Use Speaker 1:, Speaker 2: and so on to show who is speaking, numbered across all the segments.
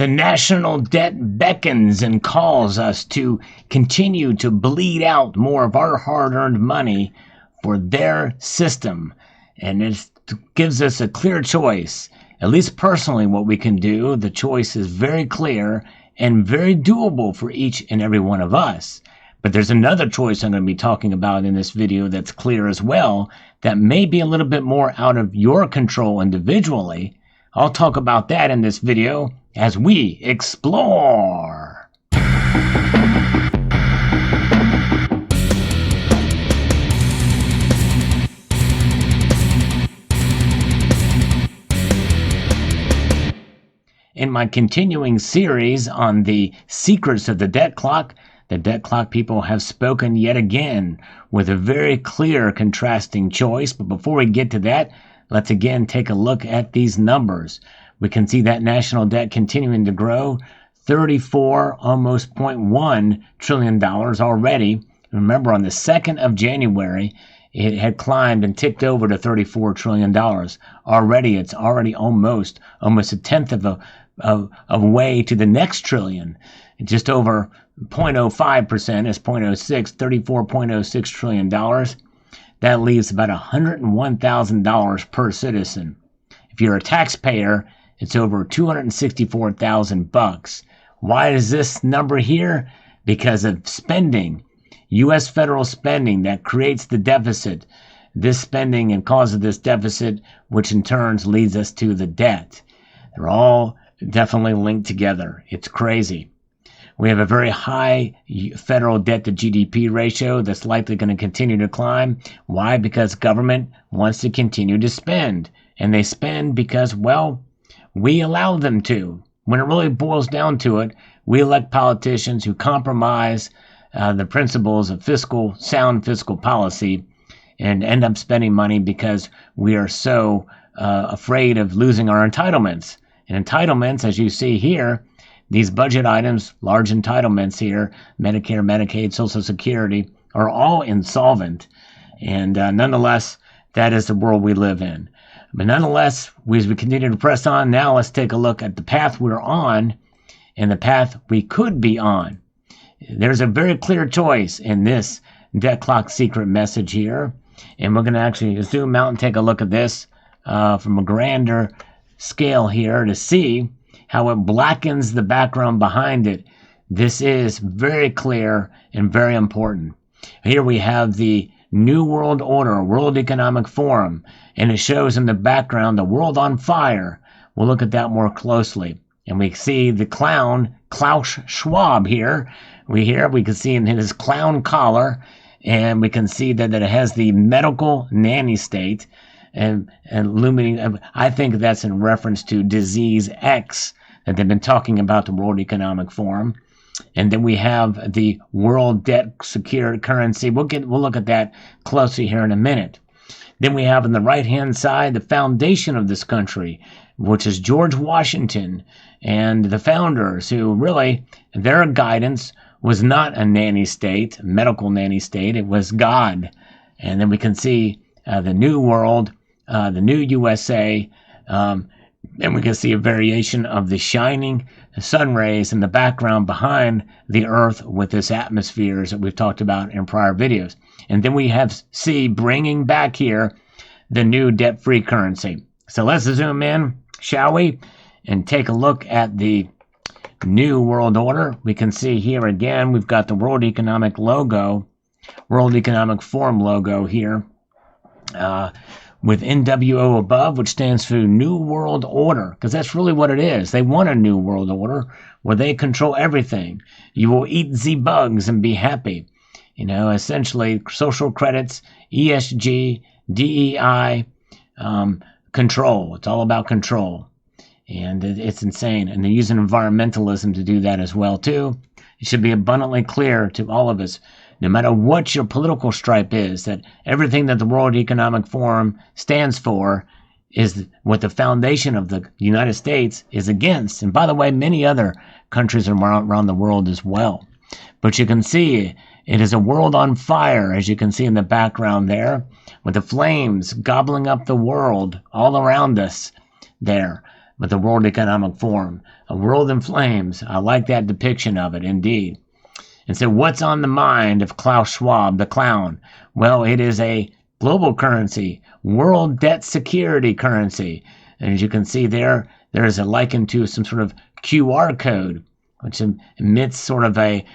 Speaker 1: The national debt beckons and calls us to continue to bleed out more of our hard-earned money for their system. And it gives us a clear choice. At least personally, what we can do, the choice is very clear and very doable for each and every one of us. But there's another choice I'm going to be talking about in this video that's clear as well, that may be a little bit more out of your control individually. I'll talk about that in this video as we explore. In my continuing series on the secrets of the debt clock people have spoken yet again with a very clear contrasting choice. But before we get to that, let's again take a look at these numbers. We can see that national debt continuing to grow, almost $0.1 trillion already. Remember, on the 2nd of January, it had climbed and ticked over to $34 trillion. Already, it's almost a tenth of a way to the next trillion. Just over 0.05% is 0.06, $34.06 trillion. That leaves about $101,000 per citizen. If you're a taxpayer, it's over $264,000. Why is this number here? Because of spending, U.S. federal spending that creates the deficit. This spending and causes this deficit, which in turn leads us to the debt. They're all definitely linked together. It's crazy. We have a very high federal debt to GDP ratio that's likely going to continue to climb. Why? Because government wants to continue to spend. And they spend because, well, we allow them to. When it really boils down to it, we elect politicians who compromise the principles of sound fiscal policy and end up spending money because we are so afraid of losing our entitlements. And entitlements, as you see here, these budget items, large entitlements here, Medicare, Medicaid, Social Security, are all insolvent. And nonetheless, that is the world we live in. But nonetheless, as we continue to press on, now let's take a look at the path we're on and the path we could be on. There's a very clear choice in this debt clock secret message here. And we're going to actually zoom out and take a look at this from a grander scale here to see how it blackens the background behind it. This is very clear and very important. Here we have the New World Order, World Economic Forum, and it shows in the background the world on fire. We'll look at that more closely. And we see the clown, Klaus Schwab here. We can see in his clown collar, and we can see that it has the medical nanny state and illuminating. I think that's in reference to disease X that they've been talking about, the World Economic Forum. And then we have the world debt secured currency. We'll look at that closely here in a minute. Then we have on the right-hand side the foundation of this country, which is George Washington and the founders, who really, their guidance was not a nanny state, a medical nanny state. It was God. And then we can see the New World, the New USA, and we can see a variation of the shining sun rays in the background behind the Earth with this atmospheres that we've talked about in prior videos. And then we see bringing back here the new debt-free currency. So let's zoom in, shall we, and take a look at the New World Order. We can see here again, we've got the World Economic logo, World Economic Forum logo here, with NWO above, which stands for New World Order, because that's really what it is. They want a New World Order where they control everything. You will eat the bugs and be happy. Essentially, social credits, ESG, DEI, control. It's all about control. And it's insane. And they're using environmentalism to do that as well, too. It should be abundantly clear to all of us, no matter what your political stripe is, that everything that the World Economic Forum stands for is what the foundation of the United States is against. And by the way, many other countries around the world as well. But you can see it is a world on fire, as you can see in the background there, with the flames gobbling up the world all around us there. with the World Economic Forum. A world in flames. I like that depiction of it, indeed. And so what's on the mind of Klaus Schwab, the clown? Well, it is a global currency, world debt security currency. And as you can see there is a liken to some sort of QR code, which emits sort of a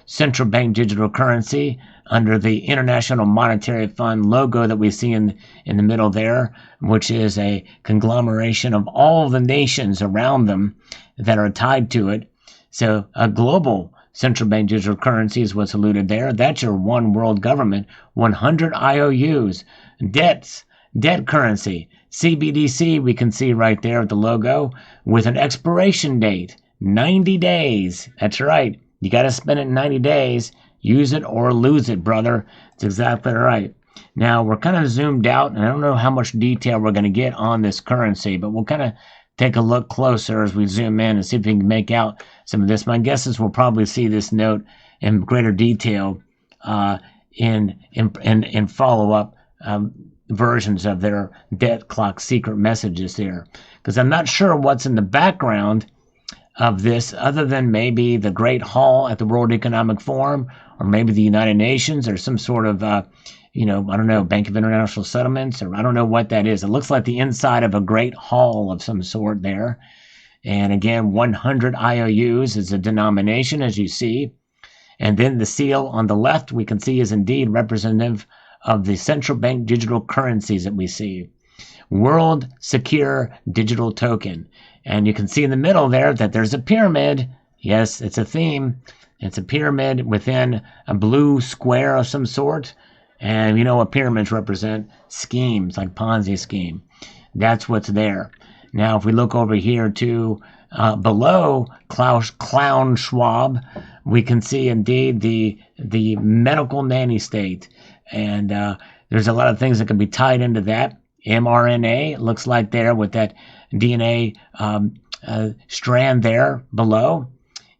Speaker 1: central bank digital currency under the International Monetary Fund logo that we see in the middle there, which is a conglomeration of all the nations around them that are tied to it. So a global central bank digital currency is what's alluded there. That's your one world government, 100 IOUs, debt currency. CBDC, we can see right there at the logo, with an expiration date, 90 days. That's right. You got to spend it in 90 days. Use it or lose it, brother. It's exactly right. Now, we're kind of zoomed out, and I don't know how much detail we're going to get on this currency, but we'll kind of take a look closer as we zoom in and see if we can make out some of this. My guess is we'll probably see this note in greater detail in follow-up versions of their debt clock secret messages here, because I'm not sure what's in the background of this other than maybe the Great Hall at the World Economic Forum, or maybe the United Nations, or some sort of I don't know, Bank of International Settlements, or I don't know what that is. It looks like the inside of a great hall of some sort there. And again, 100 IOUs is a denomination, as you see. And then the seal on the left we can see is indeed representative of the central bank digital currencies that we see. World Secure Digital Token. And you can see in the middle there that there's a pyramid. Yes, it's a theme. It's a pyramid within a blue square of some sort. And you know what pyramids represent? Schemes, like Ponzi scheme. That's what's there. Now, if we look over here to below Clown Schwab, we can see indeed the medical nanny state. And there's a lot of things that can be tied into that. mRNA, it looks like there with that DNA strand there below.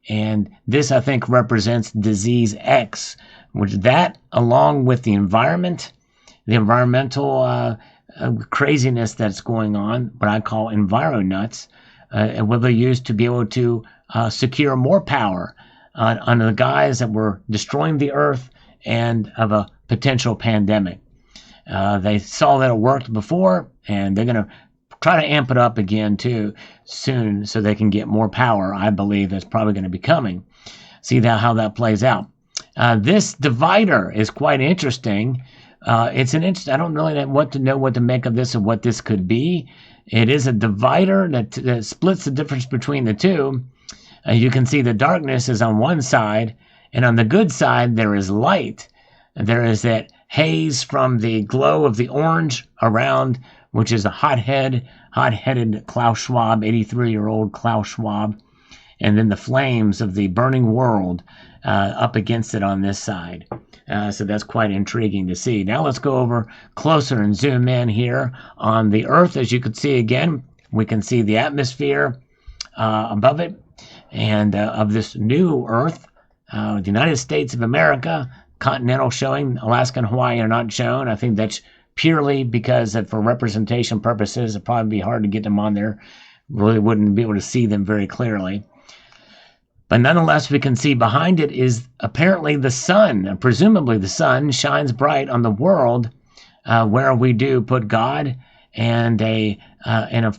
Speaker 1: And this, I think, represents disease X, which that, along with the environment, the environmental craziness that's going on, what I call enviro-nuts, and what they use to be able to secure more power under the guise that we're destroying the earth and of a potential pandemic. They saw that it worked before, and they're going to try to amp it up again too soon so they can get more power. I believe that's probably going to be coming. See how that plays out. This divider is quite interesting. It's I don't really know what to make of this and what this could be. It is a divider that splits the difference between the two. You can see the darkness is on one side, and on the good side there is light. There is that haze from the glow of the orange around, which is a hot-headed Klaus Schwab, 83-year-old Klaus Schwab, and then the flames of the burning world up against it on this side. So that's quite intriguing to see. Now let's go over closer and zoom in here on the Earth. As you can see again, we can see the atmosphere above it, and of this new Earth, the United States of America, continental showing, Alaska and Hawaii are not shown. I think that's purely because for representation purposes, it'd probably be hard to get them on there. Really wouldn't be able to see them very clearly. But nonetheless, we can see behind it is apparently the sun. Presumably the sun shines bright on the world where we do put God and a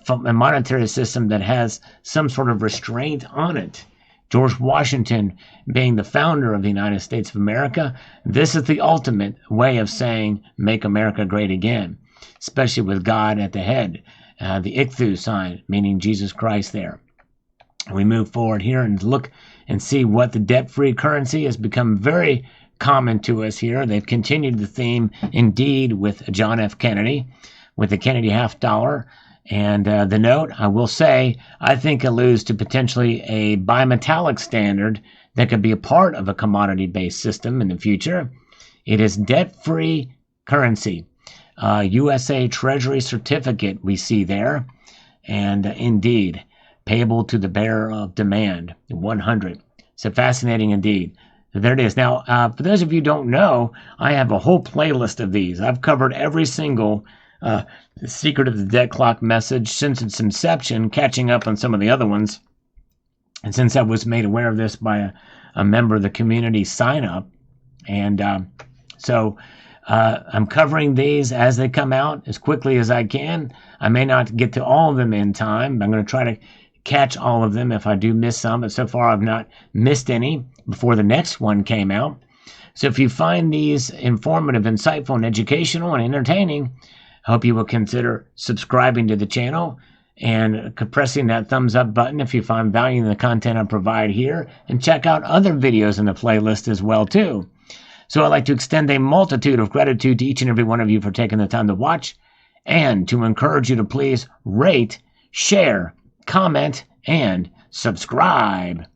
Speaker 1: monetary system that has some sort of restraint on it. George Washington being the founder of the United States of America, this is the ultimate way of saying, make America great again, especially with God at the head, the Ichthus sign, meaning Jesus Christ there. We move forward here and look and see what the debt-free currency has become very common to us here. They've continued the theme, indeed, with John F. Kennedy, with the Kennedy half dollar. And the note, I will say, I think alludes to potentially a bimetallic standard that could be a part of a commodity-based system in the future. It is debt-free currency. USA Treasury certificate we see there. And indeed, payable to the bearer of demand, 100. So fascinating indeed. There it is. Now, for those of you who don't know, I have a whole playlist of these. I've covered every single The Secret of the Debt Clock message since its inception, catching up on some of the other ones. And since I was made aware of this by a member of the community sign up, and so I'm covering these as they come out as quickly as I can. I may not get to all of them in time, but I'm going to try to catch all of them if I do miss some. But so far, I've not missed any before the next one came out. So if you find these informative, insightful, and educational and entertaining, I hope you will consider subscribing to the channel and pressing that thumbs up button if you find value in the content I provide here, and check out other videos in the playlist as well too. So I'd like to extend a multitude of gratitude to each and every one of you for taking the time to watch, and to encourage you to please rate, share, comment, and subscribe.